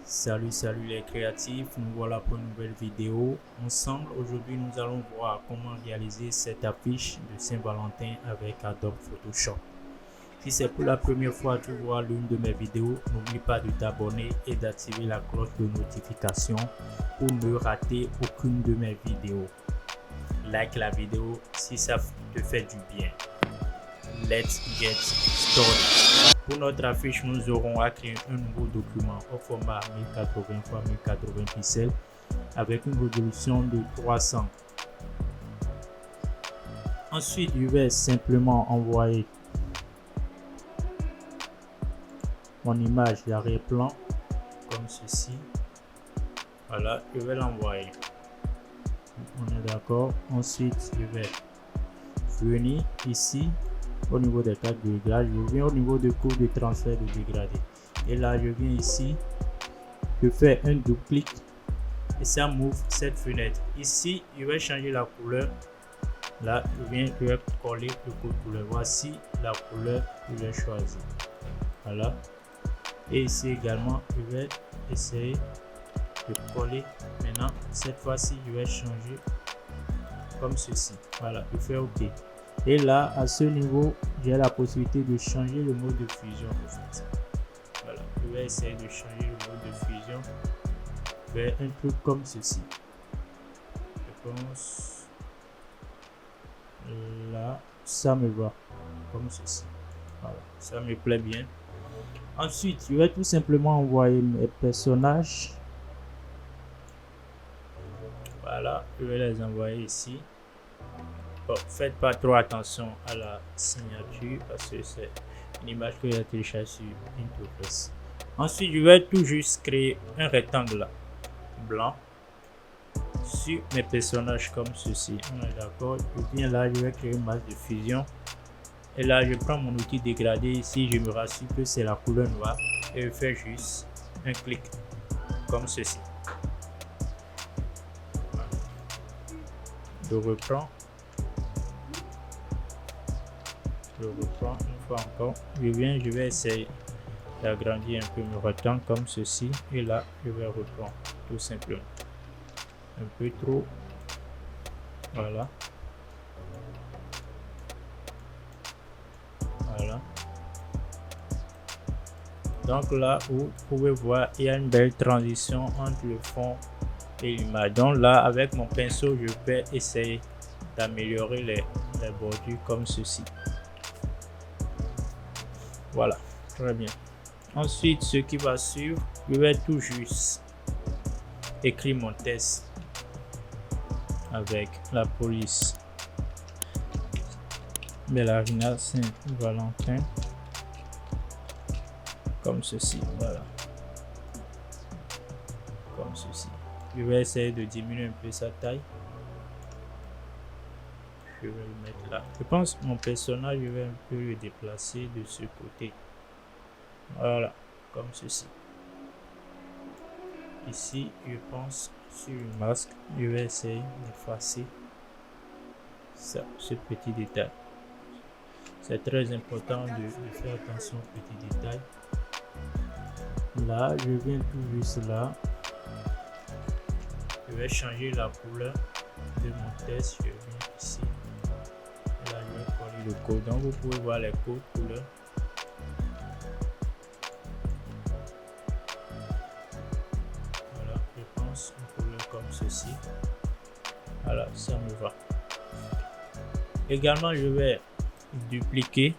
Salut les créatifs, nous voilà pour une nouvelle vidéo. Ensemble, aujourd'hui, nous allons voir comment réaliser cette affiche de Saint-Valentin avec Adobe Photoshop. Si c'est pour la première fois que tu vois l'une de mes vidéos, n'oublie pas de t'abonner et d'activer la cloche de notification pour ne rater aucune de mes vidéos. Like la vidéo si ça te fait du bien. Let's get started. Pour notre affiche, nous aurons à créer un nouveau document au format 1080 x 1080 pixels avec une résolution de 300. Ensuite, je vais simplement envoyer mon image d'arrière-plan comme ceci. Voilà, je vais l'envoyer. On est d'accord. Ensuite, je vais venir ici au niveau des cartes de réglage. Je viens au niveau de courbe de transfert de dégradé. Et là, je viens ici. Je fais un double clic et ça m'ouvre cette fenêtre. Ici, je vais changer la couleur. Là, je vais coller le code couleur. Voici la couleur que j'ai choisie. Voilà. Et ici également, je vais essayer de coller. Maintenant, cette fois-ci, je vais changer comme ceci. Voilà, je fais OK. Et là, à ce niveau, j'ai la possibilité de changer le mode de fusion. En fait. Voilà, je vais essayer de changer le mode de fusion vers un truc comme ceci. Je pense là, ça me va comme ceci. Voilà, ça me plaît bien. Ensuite, je vais tout simplement envoyer mes personnages. Voilà, je vais les envoyer ici. Bon, faites pas trop attention à la signature parce que c'est une image que j'ai téléchargée sur Interface. Ensuite, je vais tout juste créer un rectangle blanc sur mes personnages comme ceci. On est d'accord. Je viens là, je vais créer une masse de fusion. Et là, je prends mon outil dégradé ici. Je me rassure que c'est la couleur noire et je fais juste un clic comme ceci. Voilà. Je reprends. Je reprends une fois encore. Je viens, je vais essayer d'agrandir un peu mon rectangle comme ceci. Et là, je vais reprendre tout simplement. Un peu trop. Voilà. Voilà. Donc là, vous pouvez voir, il y a une belle transition entre le fond et l'image. Donc là, avec mon pinceau, je vais essayer d'améliorer les bordures comme ceci. Voilà, très bien. Ensuite, ce qui va suivre, je vais tout juste écrire mon test avec la police Bellarina Saint-Valentin comme ceci. Voilà, comme ceci. Je vais essayer de diminuer un peu sa taille. Je vais le mettre là. Je pense que mon personnage, je vais un peu le déplacer de ce côté. Voilà, comme ceci. Ici, je pense sur le masque, je vais essayer d'effacer ça, ce petit détail. C'est très important de faire attention aux petits détails. Là, je viens tout juste là. Je vais changer la couleur de mon test. Je viens ici. Et là, je vais coller le code. Donc, vous pouvez voir les codes couleurs. Voilà, je pense une couleur comme ceci. Voilà, ça me va. Également, je vais dupliquer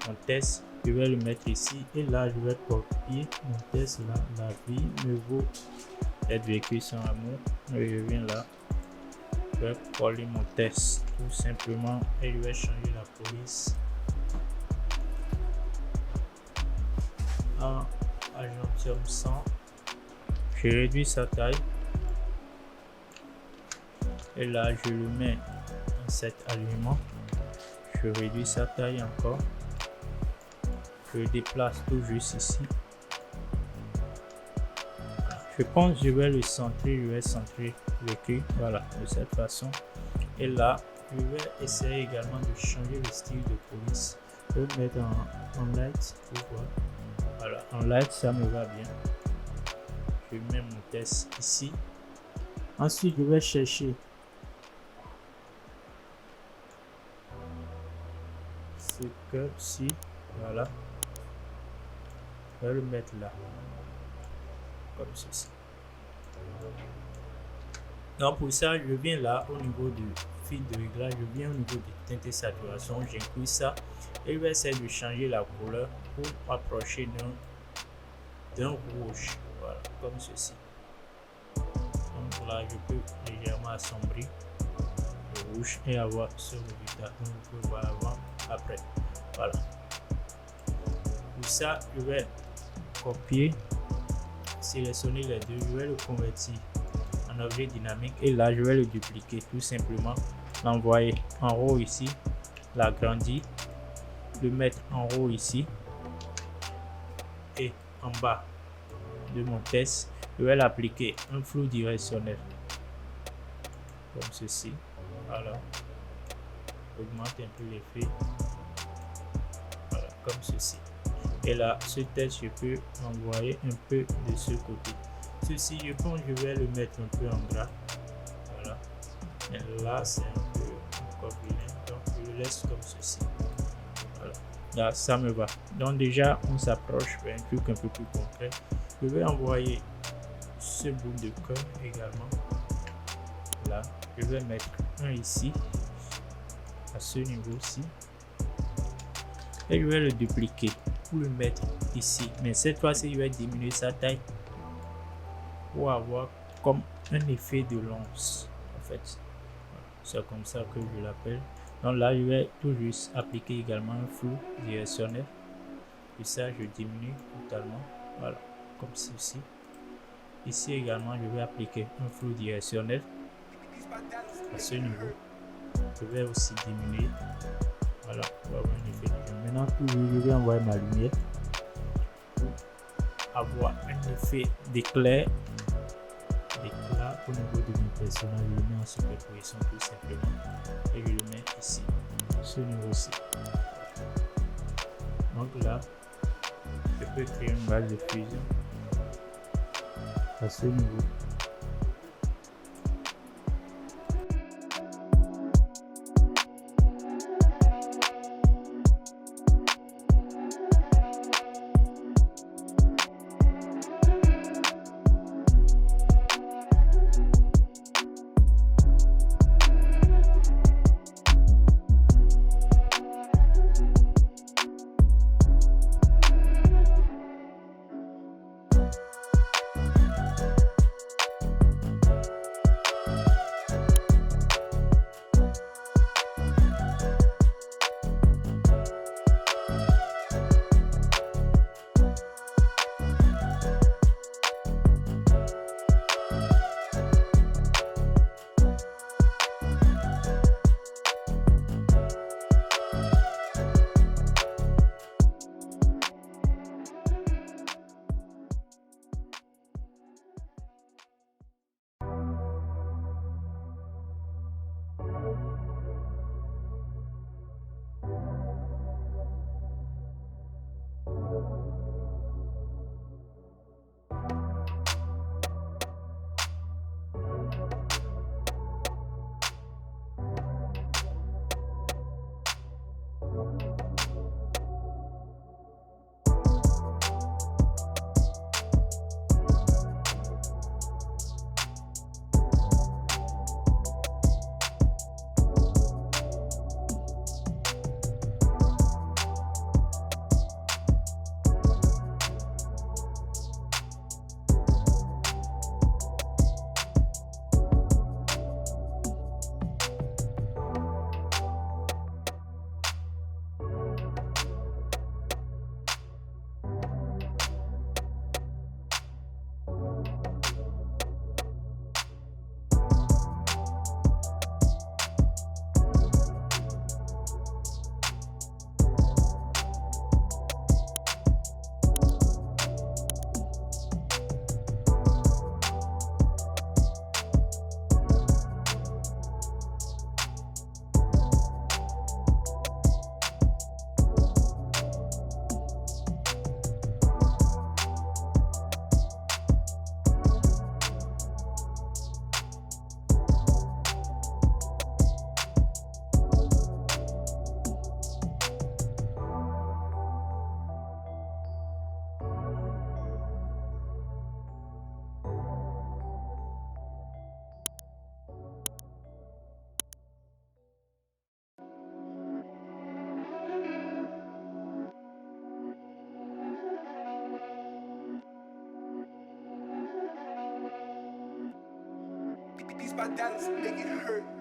mon test. Je vais le mettre ici. Et là, je vais copier mon test là. La vie me vaut être vécue sans amour. Et je viens là. Je vais coller mon test tout simplement et je vais changer la police en Argentium 100. Je réduis sa taille et là je le mets dans cet alignement. Je réduis sa taille encore. Je le déplace tout juste ici. Je pense que je vais le centrer, je vais centrer le cul, voilà, de cette façon. Et là, je vais essayer également de changer le style de police. Je vais le mettre en light pour voir. Voilà, en light, ça me va bien. Je mets mon test ici. Ensuite, je vais chercher ce que-ci. Voilà. Je vais le mettre là. Comme ceci. Donc pour ça, je viens là au niveau du fil de réglage, je viens au niveau de teinte et saturation, j'inclus ça et je vais essayer de changer la couleur pour m'approcher d'un rouge, voilà, comme ceci. Donc là, je peux légèrement assombrir le rouge et avoir ce résultat. Donc vous pouvez voir avant, après, voilà. Pour ça, je vais copier, sélectionner les deux, je vais le convertir en objet dynamique et là je vais le dupliquer, tout simplement l'envoyer en haut ici, l'agrandir, le mettre en haut ici et en bas de mon test je vais l'appliquer un flou directionnel comme ceci. Voilà, augmente un peu l'effet, voilà, comme ceci. Et là ce test je peux l'envoyer un peu de ce côté. Ceci, je pense que je vais le mettre un peu en gras. Voilà. Et là, c'est un peu encore vilain. Donc, je le laisse comme ceci. Voilà. Là, ça me va. Donc, déjà, on s'approche vers un truc un peu plus concret. Je vais envoyer ce bout de cœur également. Là, je vais mettre un ici, à ce niveau-ci. Et je vais le dupliquer pour le mettre ici. Mais cette fois-ci, je vais diminuer sa taille pour avoir comme un effet de lance en fait. C'est comme ça que je l'appelle. Donc là je vais tout juste appliquer également un flou directionnel et ça je diminue totalement, voilà, comme ceci. Ici également je vais appliquer un flou directionnel à ce niveau. Je vais aussi diminuer, voilà, pour avoir un effet de jeu. Maintenant toujours je vais envoyer ma lumière pour avoir un effet d'éclair au niveau de mon personnage. Je le mets en superposition tout simplement et je le mets ici, ce niveau-ci. Donc là, je peux créer une base de fusion à ce niveau. Beats by Dallas, make it hurt.